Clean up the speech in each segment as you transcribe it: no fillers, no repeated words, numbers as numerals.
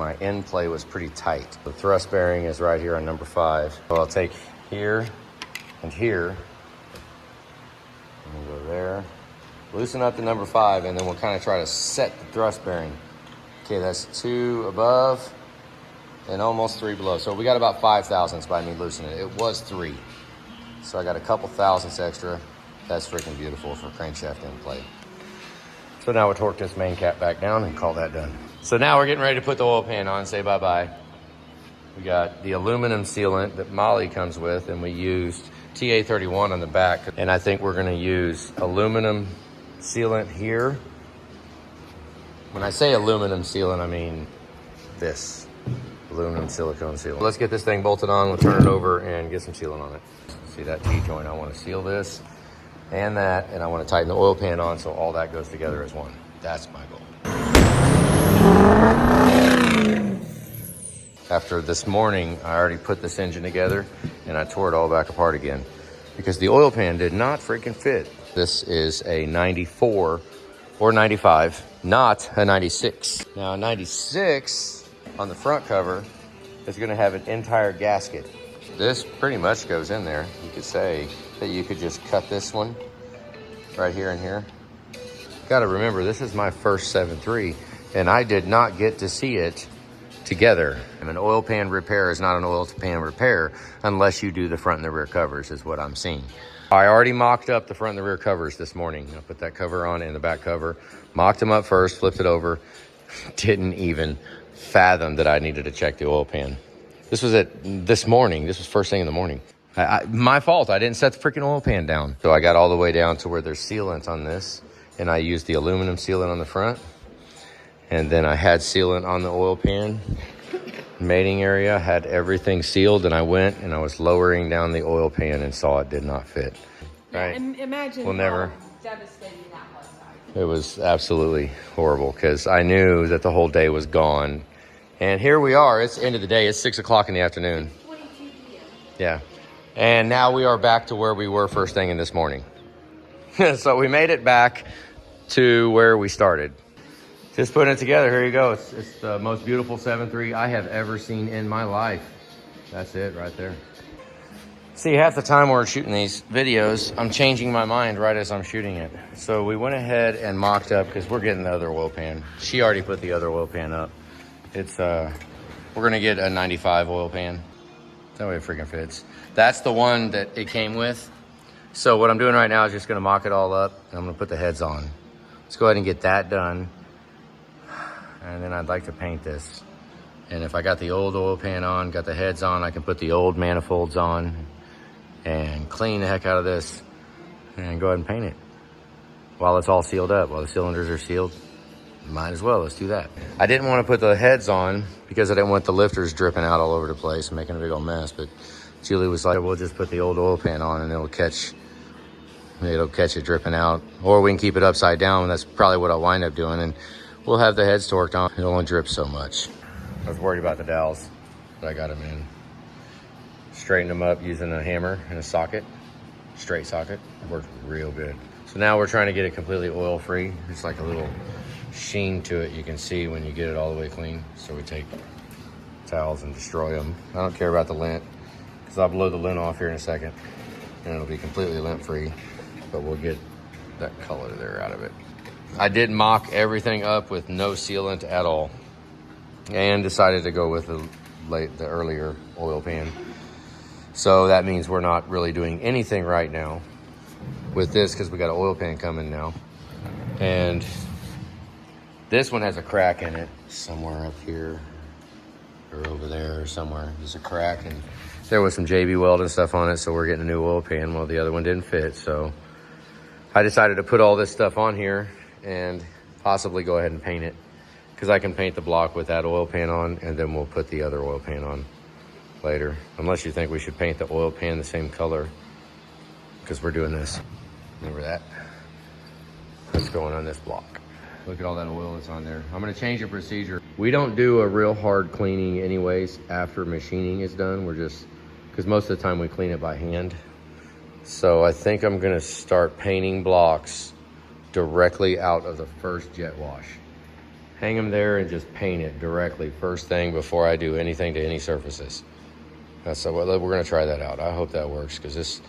my end play was pretty tight. The thrust bearing is right here on number 5. So I'll take here and here, and we'll go there. Loosen up to number 5, and then we'll kind of try to set the thrust bearing. Okay, that's 2 above and almost 3 below. So we got about 5 thousandths by me loosening it. It was 3. So I got a couple thousandths extra. That's freaking beautiful for crankshaft end play. So now we'll torque this main cap back down and call that done. So now we're getting ready to put the oil pan on, say bye-bye. We got the aluminum sealant that Molly comes with, and we used TA31 on the back. And I think we're gonna use aluminum sealant here. When I say aluminum sealant, I mean this. Aluminum silicone sealant. Let's get this thing bolted on, we'll turn it over and get some sealant on it. See that T-joint, I wanna seal this and that, and I wanna tighten the oil pan on so all that goes together as one. That's my goal. After this morning, I already put this engine together and I tore it all back apart again because the oil pan did not freaking fit. This is a 94 or 95, not a 96. Now, a 96 on the front cover is gonna have an entire gasket. This pretty much goes in there. You could say that you could just cut this one right here and here. Gotta remember, this is my first 7.3, and I did not get to see it together. And an oil pan repair is not an oil pan repair unless you do the front and the rear covers, is what I'm seeing. I already mocked up the front and the rear covers this morning. I put that cover on and the back cover, mocked them up first, flipped it over. Didn't even fathom that I needed to check the oil pan. This was this morning. This was first thing in the morning. My fault. I didn't set the freaking oil pan down. So I got all the way down to where there's sealant on this, and I used the aluminum sealant on the front. And then I had sealant on the oil pan mating area, had everything sealed, and I went and I was lowering down the oil pan and saw it did not fit. Right? Imagine we'll never. Devastating that was. It was absolutely horrible because I knew that the whole day was gone. And here we are, it's the end of the day, it's 6 o'clock in the afternoon. 22 p.m. Yeah. And now we are back to where we were first thing in this morning. So we made it back to where we started. Just putting it together, here you go. It's the most beautiful 7.3 I have ever seen in my life. That's it right there. See, half the time we're shooting these videos, I'm changing my mind right as I'm shooting it. So we went ahead and mocked up, because we're getting the other oil pan. She already put the other oil pan up. It's, we're gonna get a 95 oil pan. That way it freaking fits. That's the one that it came with. So what I'm doing right now is just gonna mock it all up, and I'm gonna put the heads on. Let's go ahead and get that done. And then I'd like to paint this. And if I got the old oil pan on, got the heads on, I can put the old manifolds on and clean the heck out of this and go ahead and paint it while it's all sealed up, while the cylinders are sealed. Might as well, let's do that. I didn't want to put the heads on because I didn't want the lifters dripping out all over the place and making a big old mess, but Julie was like, we'll just put the old oil pan on and it'll catch it dripping out. Or we can keep it upside down, and that's probably what I'll wind up doing, and we'll have the heads torqued on. It won't drip so much. I was worried about the dowels, but I got them in. Straightened them up using a hammer and a socket, straight socket. It worked real good. So now we're trying to get it completely oil free. It's like a little sheen to it you can see when you get it all the way clean. So we take towels and destroy them. I don't care about the lint because I'll blow the lint off here in a second and it'll be completely lint free, but we'll get that color there out of it. I did mock everything up with no sealant at all and decided to go with the earlier oil pan. So that means we're not really doing anything right now with this because we got an oil pan coming now. And this one has a crack in it somewhere up here or over there or somewhere. There's a crack, and there was some JB weld and stuff on it, so we're getting a new oil pan. Well, the other one didn't fit, so I decided to put all this stuff on here and possibly go ahead and paint it, because I can paint the block with that oil pan on, and then we'll put the other oil pan on later. Unless you think we should paint the oil pan the same color, because we're doing this. Remember that? That's going on this block. Look at all that oil that's on there. I'm gonna change the procedure. We don't do a real hard cleaning anyways after machining is done. We're just, because most of the time we clean it by hand. So I think I'm gonna start painting blocks directly out of the first jet wash. hang them there and just paint it directly first thing before I do anything to any surfaces. That's what we're gonna try that out. I hope that works, because this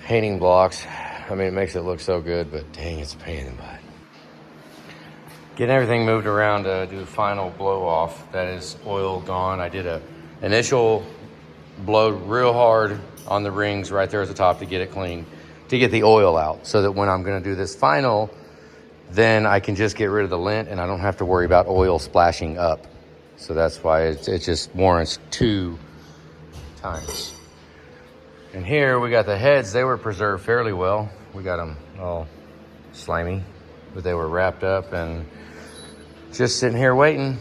painting blocks, I mean, it makes it look so good, but dang, it's a pain in the butt. Getting everything moved around to do final blow off. That is oil gone. I did a initial blow real hard on the rings right there at the top to get it clean, to get the oil out, so that when I'm gonna do this final, then I can just get rid of the lint and I don't have to worry about oil splashing up. So that's why it just warrants 2 times. And here we got the heads. They were preserved fairly well. We got them all slimy, but they were wrapped up and just sitting here waiting.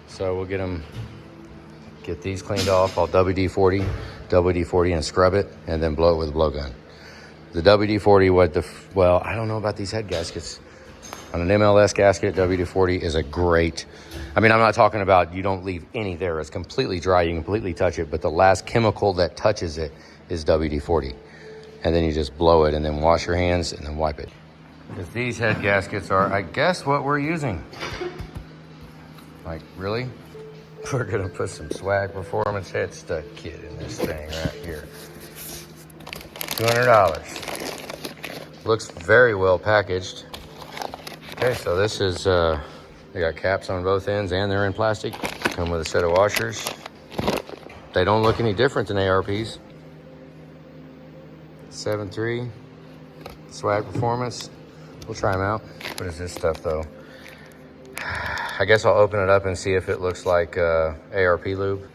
So we'll get these cleaned off. I'll WD-40 and scrub it, and then blow it with a blowgun. The WD-40, well, I don't know about these head gaskets. On an MLS gasket, WD-40 is a great, I mean, I'm not talking about you don't leave any there. It's completely dry. You can completely touch it, but the last chemical that touches it is WD-40. And then you just blow it and then wash your hands and then wipe it. Because these head gaskets are, I guess, what we're using. Like, really? We're gonna put some Swag Performance head stud kit in this thing right here. $200. Looks very well packaged. Okay, so this is, they got caps on both ends and they're in plastic. Come with a set of washers. They don't look any different than ARPs. 7.3 Swag Performance. We'll try them out. What is this stuff though? I guess I'll open it up and see if it looks like ARP lube.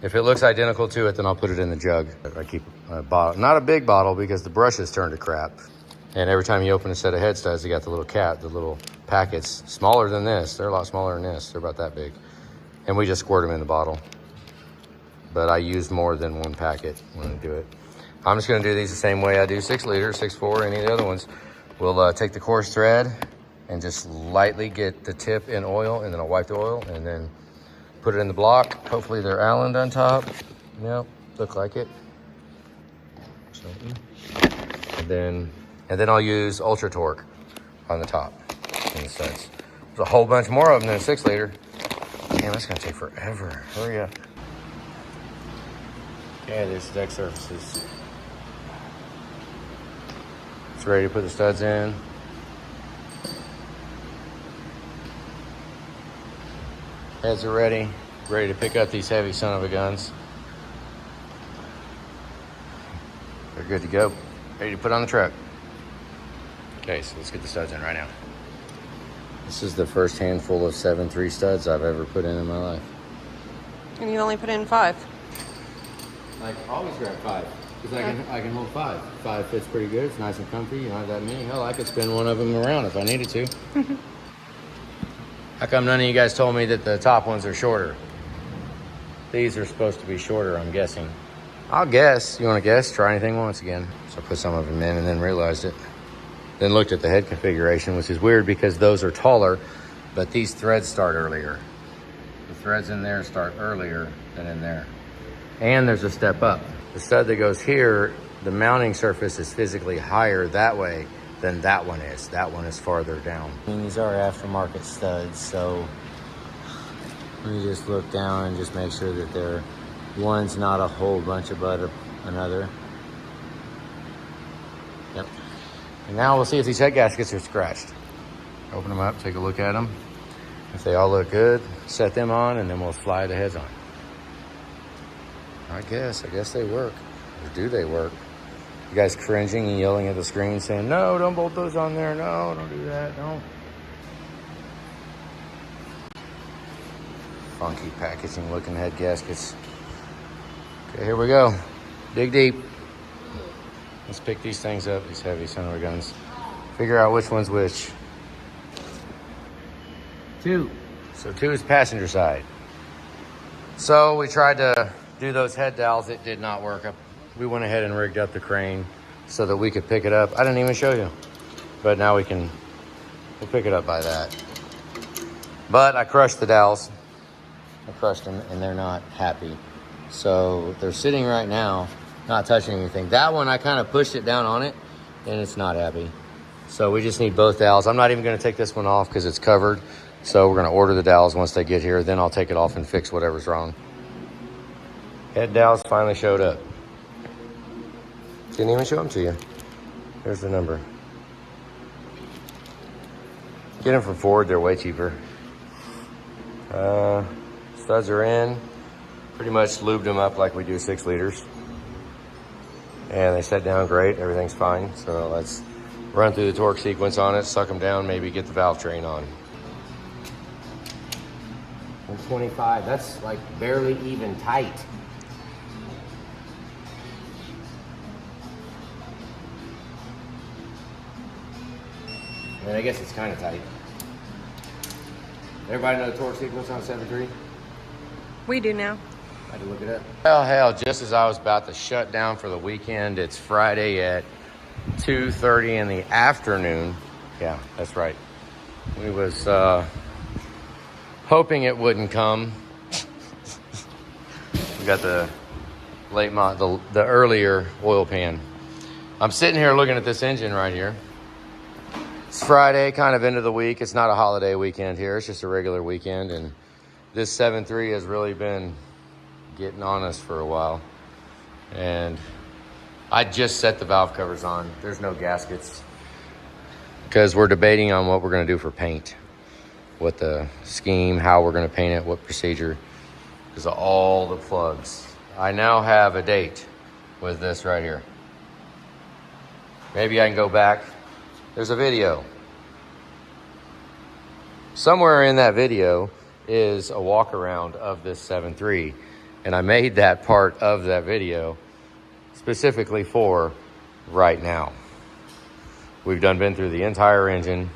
If it looks identical to it, then I'll put it in the jug. I keep a bottle, not a big bottle because the brushes turn to crap. And every time you open a set of head studs, they got the little cap, the little packets, smaller than this. They're a lot smaller than this. They're about that big. And we just squirt them in the bottle. But I use more than one packet when I do it. I'm just gonna do these the same way I do 6 liter, 6.4, any of the other ones. We'll take the coarse thread and just lightly get the tip in oil, and then I'll wipe the oil and then put it in the block. Hopefully they're Allened on top. Yep, look like it. And then I'll use Ultra Torque on the top and the studs. There's a whole bunch more of them than a 6 liter. Damn, that's gonna take forever. Hurry up. Okay, there's deck surfaces. It's ready to put the studs in. Heads are ready to pick up these heavy son of a guns. They're good to go, ready to put on the truck. Okay, so let's get the studs in right now. This is the first handful of 7.3 studs I've ever put in my life. And you only put in 5. I always grab 5, because I can hold 5. 5 fits pretty good, it's nice and comfy, you don't have that many. Hell, I could spin one of them around if I needed to. How come none of you guys told me that the top ones are shorter? These are supposed to be shorter, I'm guessing. I'll guess. You want to guess? Try anything once again. So I put some of them in and then realized it. Then looked at the head configuration, which is weird because those are taller, but these threads start earlier. The threads in there start earlier than in there. And there's a step up. The stud that goes here, the mounting surface is physically higher that way than that one is. That one is farther down. I mean, these are aftermarket studs, so let me just look down and just make sure that one's not a whole bunch above another. Yep. And now we'll see if these head gaskets are scratched. Open them up, take a look at them. If they all look good, set them on, and then we'll slide the heads on. I guess they work. Or do they work? You guys cringing and yelling at the screen saying, no, don't bolt those on there. No, don't do that, don't. Funky packaging looking head gaskets. Okay, here we go. Dig deep. Let's pick these things up, these heavy son of a guns. Figure out which one's which. 2. So 2 is passenger side. So we tried to do those head dowels. It did not work. We went ahead and rigged up the crane so that we could pick it up. I didn't even show you, but now we'll pick it up by that. But I crushed the dowels. I crushed them and they're not happy. So they're sitting right now, not touching anything. That one, I kind of pushed it down on it and it's not happy. So we just need both dowels. I'm not even going to take this one off because it's covered. So we're going to order the dowels once they get here. Then I'll take it off and fix whatever's wrong. Head dowels finally showed up. Didn't even show them to you. Here's the number. Get them from Ford. They're way cheaper. Studs are in. Pretty much lubed them up like we do 6 liters. And they set down great. Everything's fine. So let's run through the torque sequence on it, suck them down, maybe get the valve train on. 125. That's like barely even tight. I mean, I guess it's kind of tight. Everybody know the torque sequence on 7.3? We do now. I had to look it up. Well, hell, just as I was about to shut down for the weekend, it's Friday at 2:30 in the afternoon. Yeah, that's right. We was hoping it wouldn't come. We got the the earlier oil pan. I'm sitting here looking at this engine right here. It's Friday, kind of end of the week. It's not a holiday weekend here. It's just a regular weekend. And this 7.3 has really been getting on us for a while. And I just set the valve covers on. There's no gaskets because we're debating on what we're going to do for paint. What the scheme, how we're going to paint it, what procedure. Because of all the plugs. I now have a date with this right here. Maybe I can go back. There's a video. Somewhere in that video is a walk around of this 7.3. And I made that part of that video specifically for right now. We've been through the entire engine.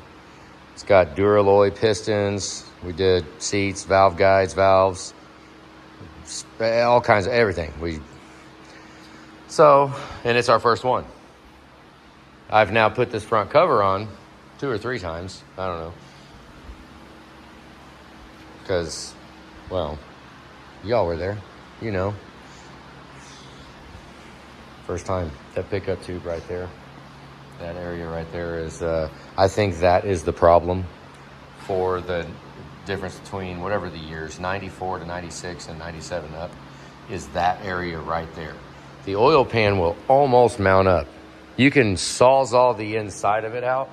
It's got Duralloy pistons. We did seats, valve guides, valves, all kinds of everything. And it's our first one. I've now put this front cover on 2 or 3 times. I don't know. Because, well, y'all were there. You know. First time. That pickup tube right there. That area right there is, I think that is the problem for the difference between whatever the years, 94 to 96 and 97 up, is that area right there. The oil pan will almost mount up. You can sawzall the inside of it out.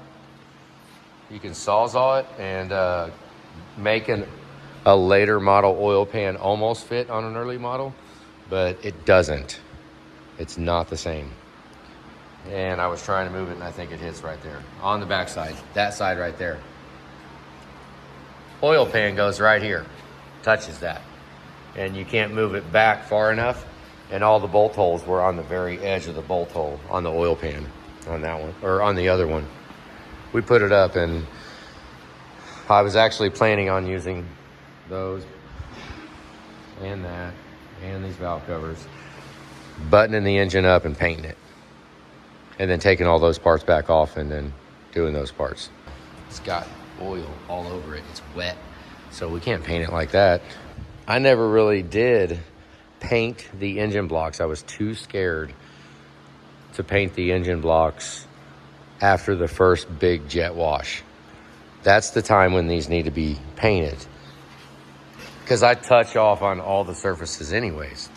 You can sawzall it and make a later model oil pan almost fit on an early model, but it doesn't. It's not the same. And I was trying to move it, and I think it hits right there. On the back side, that side right there. Oil pan goes right here, touches that. And you can't move it back far enough, and all the bolt holes were on the very edge of the bolt hole on the oil pan, on that one, or on the other one. We put it up, and I was actually planning on using those, and that, and these valve covers, buttoning the engine up and painting it. And then taking all those parts back off and then doing those parts. It's got oil all over it. It's wet. So we can't paint it like that. I never really did paint the engine blocks. I was too scared to paint the engine blocks after the first big jet wash. That's the time when these need to be painted. Because I touch off on all the surfaces anyways.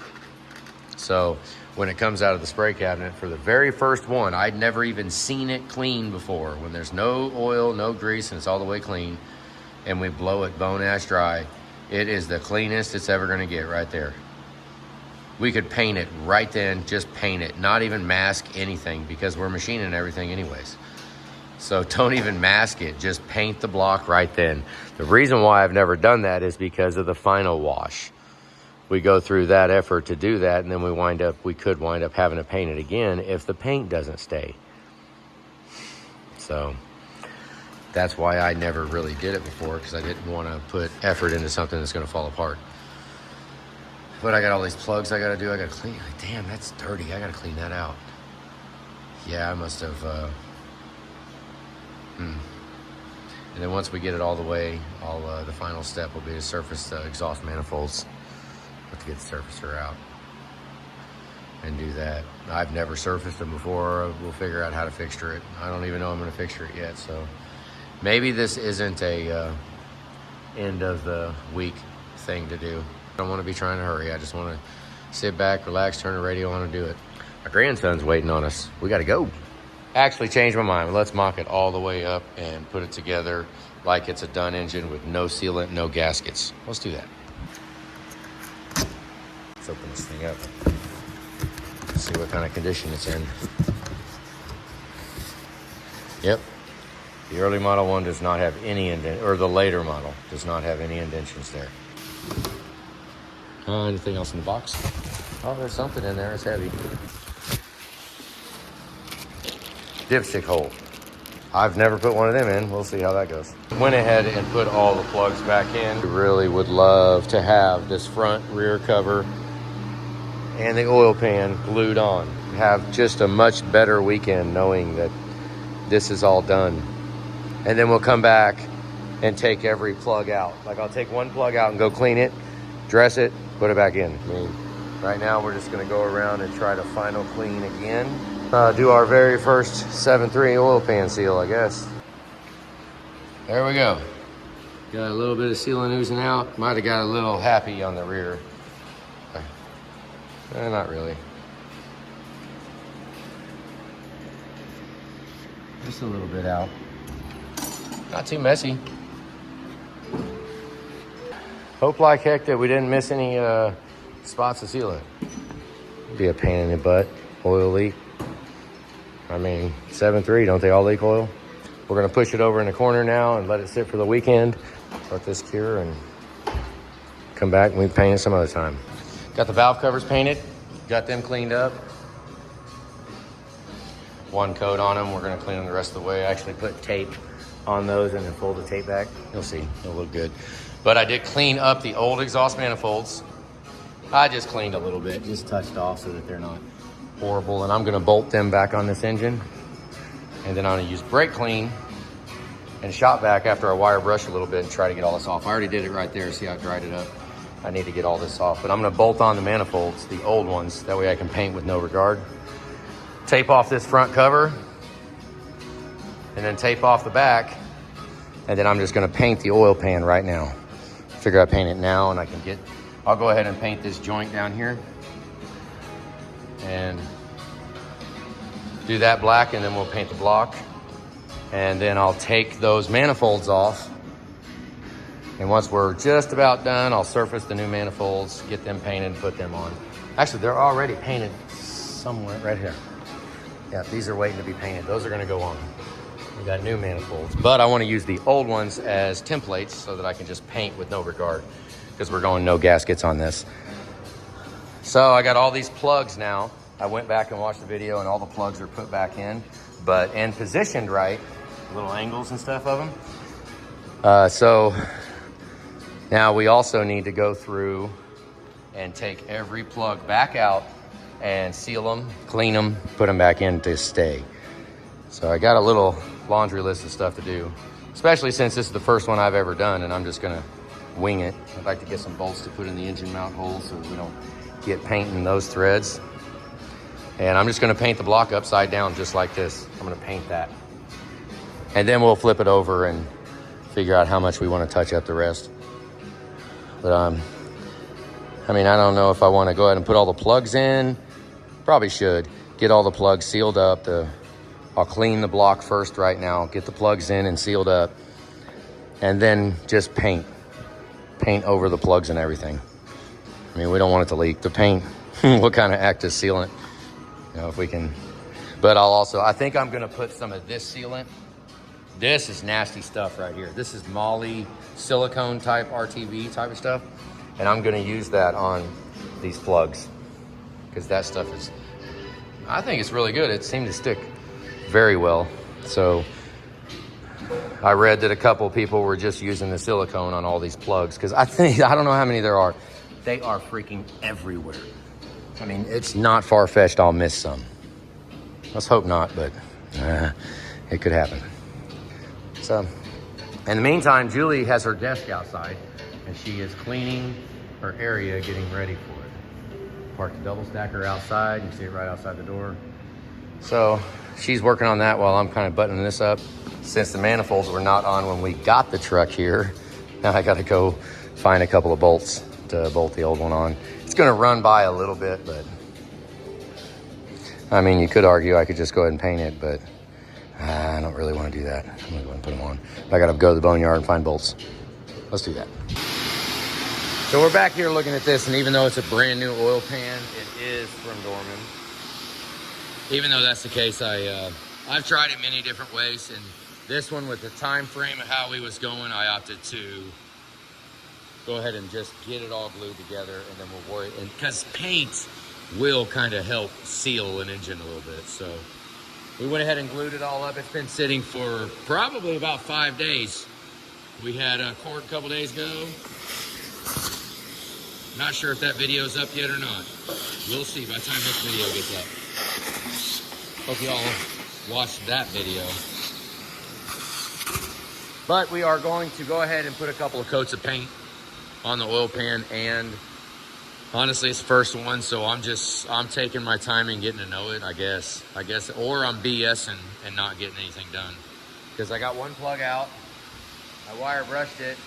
So when it comes out of the spray cabinet for the very first one, I'd never even seen it clean before. When there's no oil, no grease, and it's all the way clean, and we blow it bone ash dry, it is the cleanest it's ever gonna get right there. We could paint it right then, just paint it, not even mask anything because we're machining everything anyways. So don't even mask it, just paint the block right then. The reason why I've never done that is because of the final wash. We go through that effort to do that, and then we could wind up having to paint it again if the paint doesn't stay. So that's why I never really did it before, because I didn't want to put effort into something that's going to fall apart. But I got all these plugs I got to do. I got to clean. Damn, that's dirty. I got to clean that out. Yeah, I must have. And then once we get it all the way, the final step will be to surface the exhaust manifolds. To get the surfacer out. and do that. I've never surfaced them before. We'll figure out how to fixture it. I don't even know I'm going to fixture it yet. So maybe this isn't a end of the week thing to do. I don't want to be trying to hurry. I just want to sit back, relax, turn the radio on and do it. My grandson's waiting on us. We got to go. Actually changed my mind. Let's mock it all the way up and put it together like it's a done engine with no sealant, no gaskets. Let's do that. Let's open this thing up. See what kind of condition it's in. Yep. The early model one does not have any or the later model does not have any indentions there. Anything else in the box? Oh, there's something in there. It's heavy. Dipstick hole. I've never put one of them in. We'll see how that goes. Went ahead and put all the plugs back in. Really would love to have this front rear cover and the oil pan glued on. Have just a much better weekend knowing that this is all done. And then we'll come back and take every plug out. Like I'll take one plug out and go clean it, dress it, put it back in. I mean, right now we're just gonna go around and try to final clean again. Do our very first 7.3 oil pan seal, I guess. There we go. Got a little bit of sealant oozing out. Might have got a little happy on the rear. Not really. Just a little bit out. Not too messy. Hope like heck that we didn't miss any spots of sealant. Be a pain in the butt. Oil leak. I mean, 7.3, don't they all leak oil? We're gonna push it over in the corner now and let it sit for the weekend. Let this cure and come back and we paint it some other time. Got the valve covers painted, got them cleaned up. One coat on them, we're gonna clean them the rest of the way. I actually put tape on those and then fold the tape back. You'll see, it'll look good. But I did clean up the old exhaust manifolds. I just cleaned a little bit, just touched off so that they're not horrible. And I'm gonna bolt them back on this engine. And then I'm gonna use brake clean and shop vac after I wire brush a little bit and try to get all this off. I already did it right there, see how I dried it up. I need to get all this off, but I'm gonna bolt on the manifolds, the old ones, that way I can paint with no regard. Tape off this front cover, and then tape off the back, and then I'm just gonna paint the oil pan right now. Figure I paint it now, and I'll go ahead and paint this joint down here, and do that black, and then we'll paint the block. And then I'll take those manifolds off. And once we're just about done, I'll surface the new manifolds, get them painted, put them on. Actually, they're already painted somewhere right here. Yeah, these are waiting to be painted. Those are gonna go on. We got new manifolds. But I wanna use the old ones as templates so that I can just paint with no regard, because we're going no gaskets on this. So I got all these plugs now. I went back and watched the video and all the plugs are put back in, and positioned right, little angles and stuff of them. So now we also need to go through and take every plug back out and seal them, clean them, put them back in to stay. So I got a little laundry list of stuff to do, especially since this is the first one I've ever done and I'm just gonna wing it. I'd like to get some bolts to put in the engine mount holes so we don't get paint in those threads. And I'm just gonna paint the block upside down just like this. I'm gonna paint that. And then we'll flip it over and figure out how much we wanna touch up the rest. But I mean, I don't know if I wanna go ahead and put all the plugs in. Probably should. Get all the plugs sealed up. I'll clean the block first right now, get the plugs in and sealed up, and then just paint over the plugs and everything. I mean, we don't want it to leak. The paint will kind of act as sealant, you know, if we can. But I think I'm gonna put some of this sealant. This is nasty stuff right here. This is Moly silicone type RTV type of stuff. And I'm gonna use that on these plugs because that stuff I think it's really good. It seemed to stick very well. So I read that a couple of people were just using the silicone on all these plugs because I don't know how many there are. They are freaking everywhere. I mean, it's not far-fetched I'll miss some. Let's hope not, but it could happen. So in the meantime, Julie has her desk outside and she is cleaning her area, getting ready for it. Parked the double stacker outside. You see it right outside the door. So she's working on that while I'm kind of buttoning this up. Since the manifolds were not on when we got the truck here, now I got to go find a couple of bolts to bolt the old one on. It's going to run by a little bit, but I mean, you could argue I could just go ahead and paint it, but I don't really want to do that. I'm going to go and put them on. I got to go to the boneyard and find bolts. Let's do that. So we're back here looking at this, and even though it's a brand new oil pan, it is from Dorman. Even though that's the case, I've tried it many different ways, and this one with the time frame of how we was going, I opted to go ahead and just get it all glued together, and then we'll worry. And because paint will kind of help seal an engine a little bit, so we went ahead and glued it all up. It's been sitting for probably about 5 days. We had a cord a couple days ago. Not sure if that video's up yet or not. We'll see by the time this video gets up. Hope y'all watched that video. But we are going to go ahead and put a couple of coats of paint on the oil pan, and honestly, it's the first one, so I'm taking my time and getting to know it, I guess, or I'm BSing and not getting anything done. Because I got one plug out, I wire brushed it,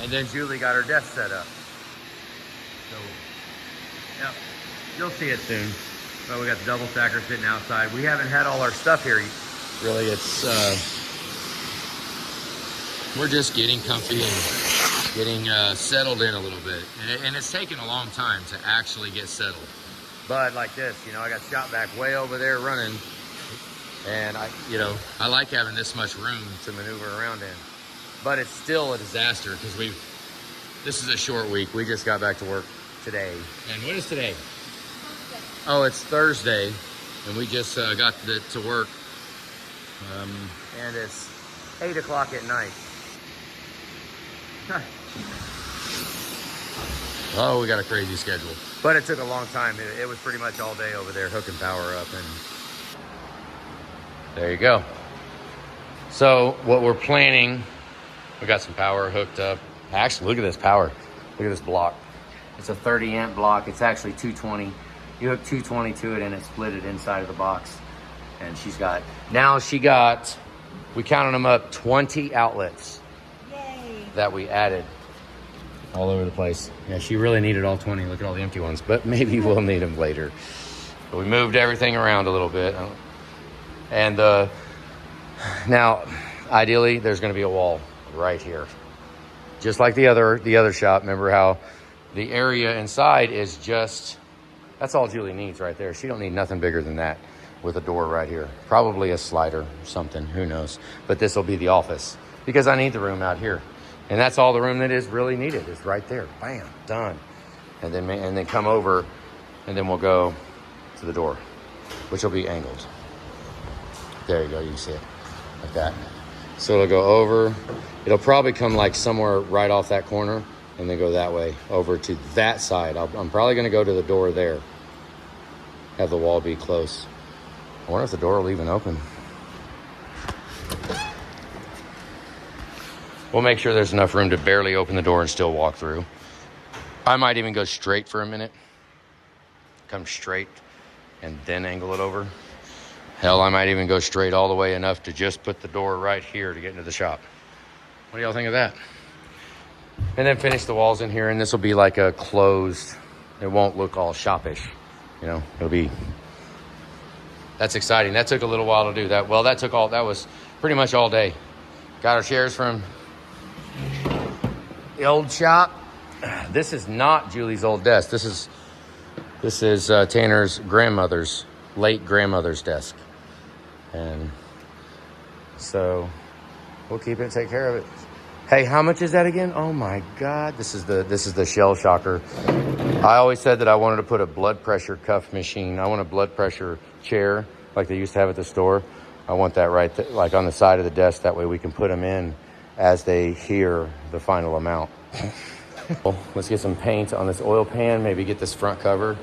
and then Julie got her desk set up. So, yeah, you'll see it soon. But we got the double stacker sitting outside. We haven't had all our stuff here, really. It's, we're just getting comfy and getting settled in a little bit. And it's taken a long time to actually get settled. But like this, you know, I got shop vac way over there running. And I like having this much room to maneuver around in. But it's still a disaster because this is a short week. We just got back to work today. And what is today? Oh, it's Thursday. And we just got to work. And it's 8 o'clock at night. Oh, we got a crazy schedule. But it took a long time. It was pretty much all day over there hooking power up. And there you go. So what we're planning, we got some power hooked up. Actually, look at this power. Look at this block. It's a 30 amp block. It's actually 220. You hook 220 to it and it split it inside of the box. And we counted them up, 20 outlets. Yay. That we added all over the place. Yeah, she really needed all 20. Look at all the empty ones, but maybe we'll need them later. But we moved everything around a little bit. And now, ideally, there's going to be a wall right here. Just like the other shop. Remember how the area inside is just, that's all Julie needs right there. She don't need nothing bigger than that with a door right here. Probably a slider or something, who knows. But this will be the office because I need the room out here. And that's all the room that is really needed is right there. Bam, done. And then come over and then we'll go to the door, which will be angled. There you go, you see it like that. So it'll go over, it'll probably come like somewhere right off that corner and then go that way over to that side. I'm probably gonna go to the door there, have the wall be close. I wonder if the door will even open. We'll make sure there's enough room to barely open the door and still walk through. I might even go straight for a minute. Come straight and then angle it over. Hell, I might even go straight all the way enough to just put the door right here to get into the shop. What do y'all think of that? And then finish the walls in here, and this will be like a closed, it won't look all shoppish. You know, that's exciting. That took a little while to do that. Well, that was pretty much all day. Got our chairs from the old shop. This is not Julie's old desk. This is Tanner's late grandmother's desk. And so we'll keep it, take care of it. Hey, how much is that again? Oh my God, this is the shell shocker. I always said that I wanted to put a blood pressure cuff machine. I want a blood pressure chair like they used to have at the store. I want that right like on the side of the desk. That way we can put them in as they hear the final amount. Well, let's get some paint on this oil pan. Maybe get this front cover.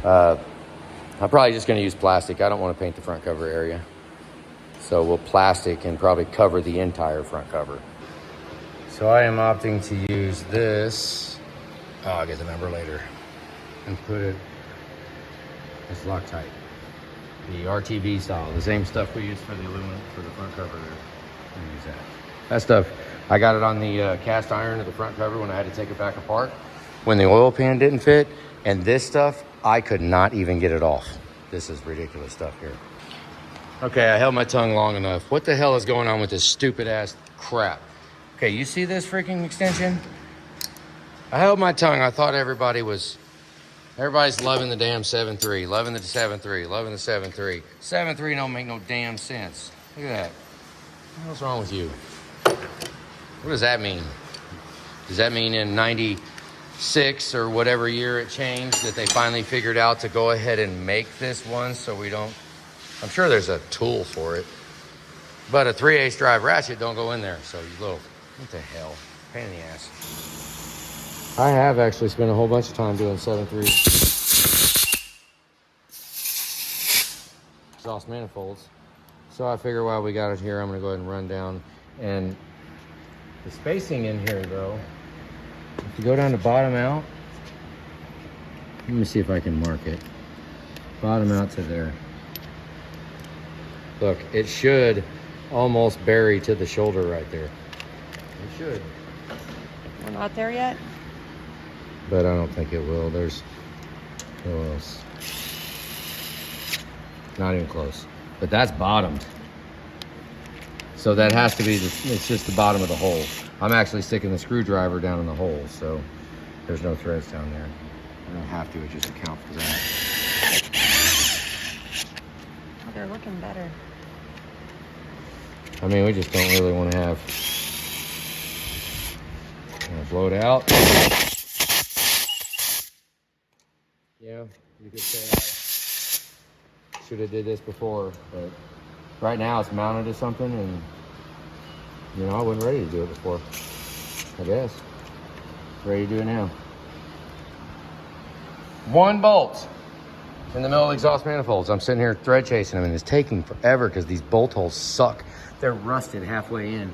I'm probably just going to use plastic. I don't want to paint the front cover area. So we'll plastic and probably cover the entire front cover. So I am opting to use this. Oh, I'll get the number later. and put it, it's Loctite. The RTB style, the same stuff we use for the aluminum, for the front cover there. We use that. That stuff, I got it on the cast iron of the front cover when I had to take it back apart. When the oil pan didn't fit, and this stuff, I could not even get it off. This is ridiculous stuff here. Okay, I held my tongue long enough. What the hell is going on with this stupid ass crap? Okay, you see this freaking extension? I held my tongue. I thought everybody's loving the damn 7.3, loving the 7.3, loving the 7.3. 7.3 don't make no damn sense. Look at that. What's wrong with you? What does that mean? Does that mean in 96 or whatever year it changed that they finally figured out to go ahead and make this one so we don't... I'm sure there's a tool for it. But a 3/8 drive ratchet don't go in there. So you little... What the hell? Pain in the ass. I have actually spent a whole bunch of time doing 7.3 exhaust manifolds. So I figure while we got it here, I'm going to go ahead and run down. And the spacing in here, though, if you go down to bottom out, let me see if I can mark it. Bottom out to there. Look, it should almost bury to the shoulder right there. It should. We're not there yet? But I don't think it will. There's no else. Not even close. But that's bottomed. So that has to be, it's just the bottom of the hole. I'm actually sticking the screwdriver down in the hole, so there's no threads down there. I don't have to, it just account for that. Oh, they're looking better. I mean, we just don't really want to have... blow it out. Yeah, you could say I should have did this before, but right now it's mounted to something and, you know, I wasn't ready to do it before, I guess. Ready to do it now. One bolt in the middle of the exhaust manifolds. I'm sitting here thread chasing them and it's taking forever because these bolt holes suck. They're rusted halfway in.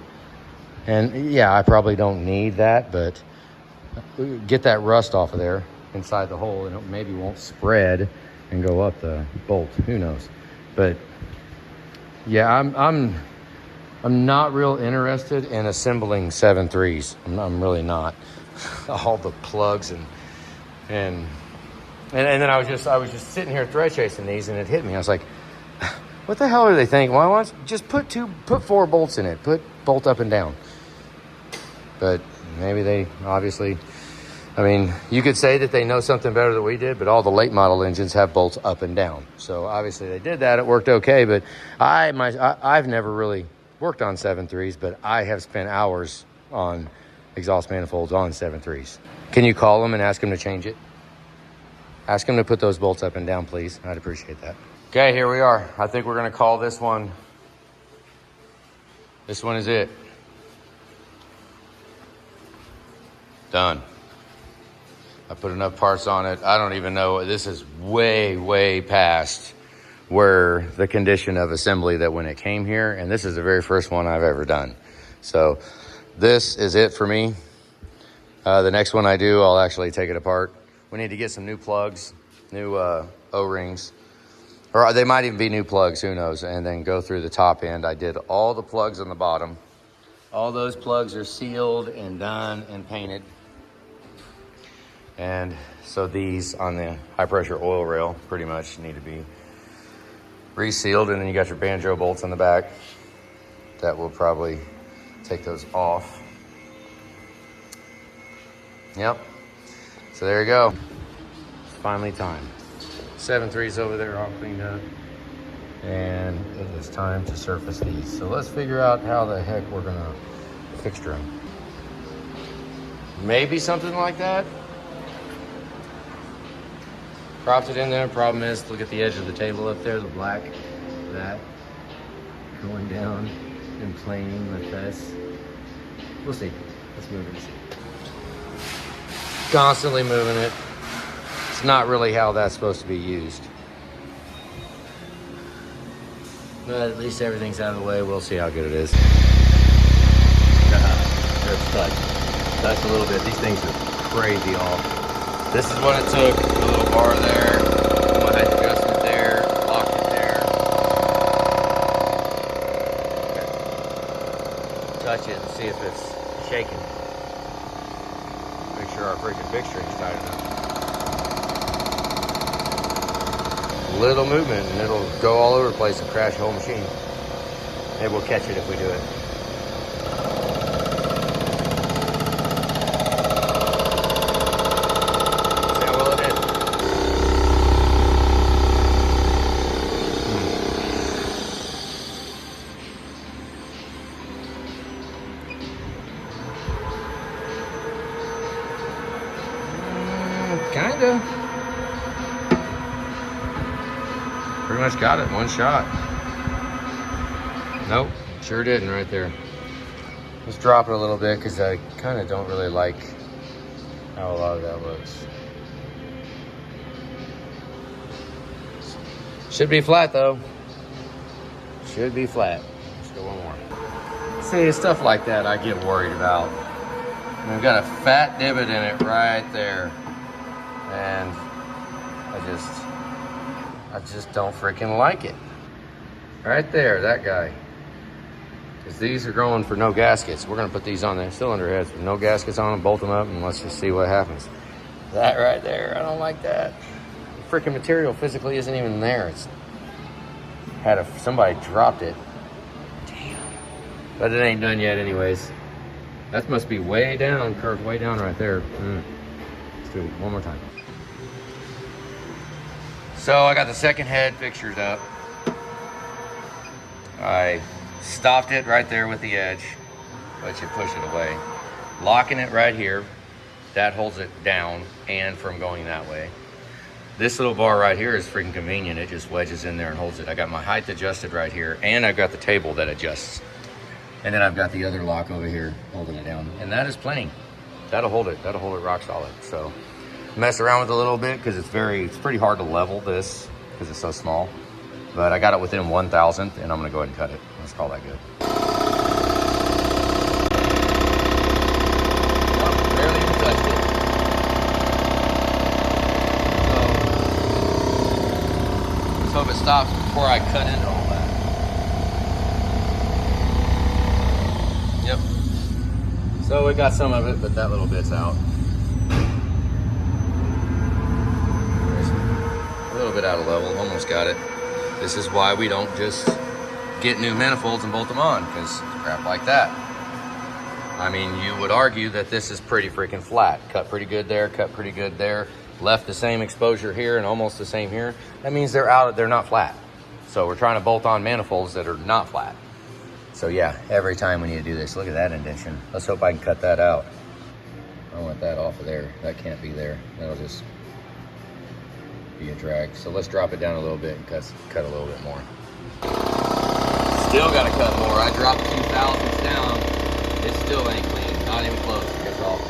And yeah, I probably don't need that, but get that rust off of there inside the hole and it maybe won't spread and go up the bolt. Who knows? But yeah, I'm not real interested in assembling 7.3s. I'm really not. All the plugs and then I was just sitting here thread chasing these and it hit me. I was like, what the hell are they thinking? Why don't you just put 4 bolts in it? Put bolt up and down. But maybe they obviously, I mean, you could say that they know something better than we did, but all the late model engines have bolts up and down. So obviously they did that. It worked okay, but I've never really worked on 7.3s, but I have spent hours on exhaust manifolds on 7.3s. Can you call them and ask them to change it? Ask them to put those bolts up and down, please. I'd appreciate that. Okay, here we are. I think we're going to call this one. This one is it. Done. I put enough parts on it. I don't even know. This is way, way past where the condition of assembly that when it came here, and this is the very first one I've ever done. So this is it for me. The next one I do, I'll actually take it apart. We need to get some new plugs, new O-rings, or they might even be new plugs, who knows, and then go through the top end. I did all the plugs on the bottom. All those plugs are sealed and done and painted. And so these on the high pressure oil rail pretty much need to be resealed. And then you got your banjo bolts on the back. That will probably take those off. Yep. So there you go. It's finally time. 7.3's over there all cleaned up. And it is time to surface these. So let's figure out how the heck we're gonna fixture them. Maybe something like that. Propped it in there. Problem is, look at the edge of the table up there, the black, that going down and planing with this. We'll see. Let's move it and see. Constantly moving it. It's not really how that's supposed to be used. But at least everything's out of the way. We'll see how good it is. There's touch. Touch a little bit. These things are crazy off. This is what it took. A little bar there, my height adjustment there, locked it there. Okay. Touch it and see if it's shaking. Make sure our freaking big string's tight enough. Little movement and it'll go all over the place and crash the whole machine. Maybe we'll catch it if we do it. See how well it is. Kinda. Pretty much got it, one shot. Nope, sure didn't right there. Let's drop it a little bit because I kind of don't really like how a lot of that looks. Should be flat though. Should be flat. Let's go one more. See, stuff like that I get worried about. And we've got a fat divot in it right there. And I just don't freaking like it. Right there, that guy. Because these are going for no gaskets. We're gonna put these on the cylinder heads with no gaskets on them, bolt them up, and let's just see what happens. That right there, I don't like that. The freaking material physically isn't even there. It's somebody dropped it. Damn. But it ain't done yet anyways. That must be way down, curved way down right there. Let's do it one more time. So I got the second head fixtured up. I stopped it right there with the edge. Let you push it away. Locking it right here. That holds it down and from going that way. This little bar right here is freaking convenient. It just wedges in there and holds it. I got my height adjusted right here, and I've got the table that adjusts. And then I've got the other lock over here holding it down. And that is plenty. That'll hold it rock solid. So mess around with it a little bit because it's pretty hard to level this because it's so small. But I got it within 1,000th and I'm gonna go ahead and cut it. Let's call that good. Oh, barely even touched it. So let's hope it stops before I cut into all that. Yep. So we got some of it, but that little bit's out. A little bit out of level, almost got it. This is why we don't just get new manifolds and bolt them on, because crap like that. I mean, you would argue that this is pretty freaking flat. Cut pretty good there, cut pretty good there. Left the same exposure here and almost the same here. That means they're not flat. So we're trying to bolt on manifolds that are not flat. So yeah, every time we need to do this. Look at that indentation. Let's hope I can cut that out. I want that off of there. That can't be there. That'll just be a drag. So let's drop it down a little bit and cut a little bit more. Still gotta cut more. I dropped 2 thousandths down. It still ain't clean, not even close. Guess I'll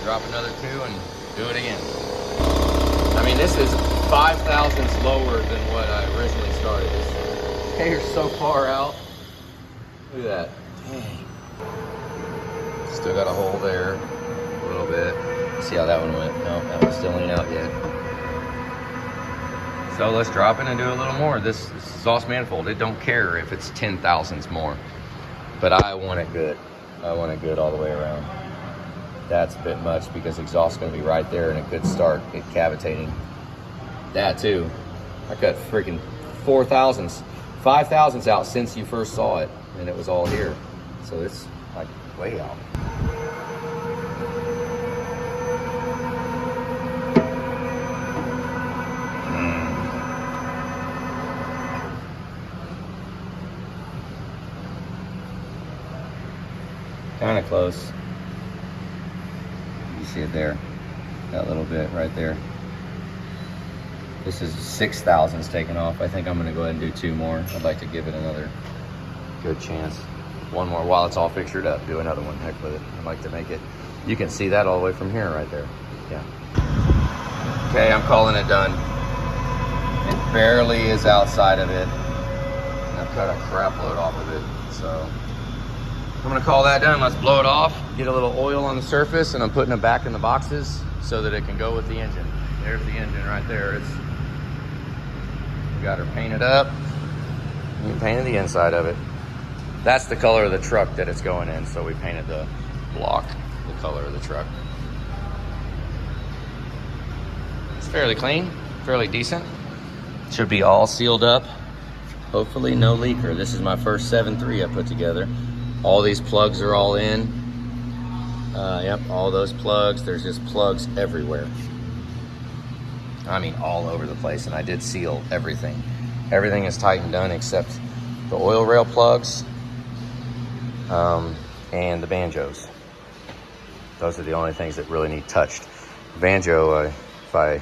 drop another 2 and do it again. I mean, this is 5 thousandths lower than what I originally started. This hair's so far out. Look at that. Dang. Still got a hole there, a little bit. See how that one went. No, that one still ain't out yet. So let's drop it and do a little more. This exhaust manifold, it don't care if it's 10 thousandths more, but I want it good. I want it good all the way around. That's a bit much because exhaust is gonna be right there and it could start it cavitating. That too. I cut freaking 4 thousandths, 5 thousandths out since you first saw it, and it was all here. So it's like way out. Kind of close. You see it there, that little bit right there. This is 6 thousandths taken off. I think I'm gonna go ahead and do 2 more. I'd like to give it another good chance. One more while it's all fixtured up. Do another one, heck with it. I'd like to make it, you can see that all the way from here right there. Yeah. Okay, I'm calling it done. It barely is outside of it. And I've cut a crap load off of it, so. I'm gonna call that done. Let's blow it off, get a little oil on the surface, and I'm putting it back in the boxes so that it can go with the engine. There's the engine right there. We got her painted up. We painted the inside of it. That's the color of the truck that it's going in, so we painted the block the color of the truck. It's fairly clean, fairly decent. Should be all sealed up. Hopefully no leaker. This is my first 7.3 I put together. All these plugs are all in. Yep, all those plugs. There's just plugs everywhere. I mean, all over the place, and I did seal everything. Everything is tight and done except the oil rail plugs and the banjos. Those are the only things that really need touched. Banjo, I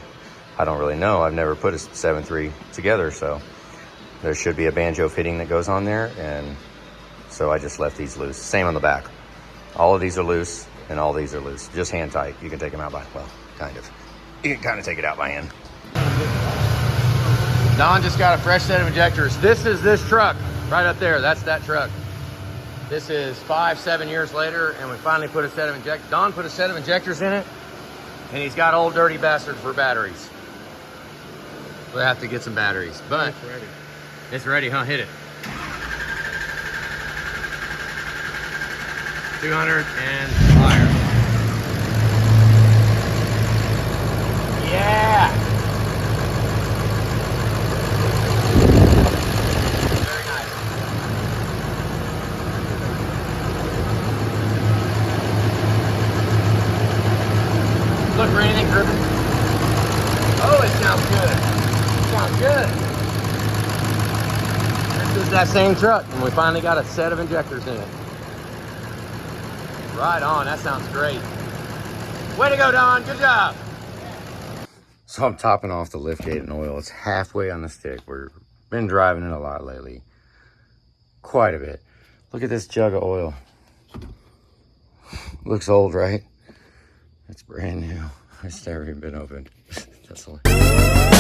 don't really know. I've never put a 7.3 together, so there should be a banjo fitting that goes on there, and so I just left these loose. Same on the back. All of these are loose, and all these are loose. Just hand tight. You can take them out by, well, kind of. You can kind of take it out by hand. Don just got a fresh set of injectors. This is this truck right up there. That's that truck. This is 5-7 years later, and we finally put a set of injectors. Don put a set of injectors in it, and he's got old dirty bastard for batteries. We'll have to get some batteries, but it's ready. It's ready, huh? Hit it. 200 and fire. Yeah. Very nice. Look for anything dripping. Oh, it sounds good. It sounds good. This is that same truck, and we finally got a set of injectors in it. Right on, that sounds great. Way to go, Don, good job. So I'm topping off the liftgate in oil. It's halfway on the stick. We've been driving it a lot lately. Quite a bit. Look at this jug of oil. Looks old, right? It's brand new. It's never even been opened. That's hilarious.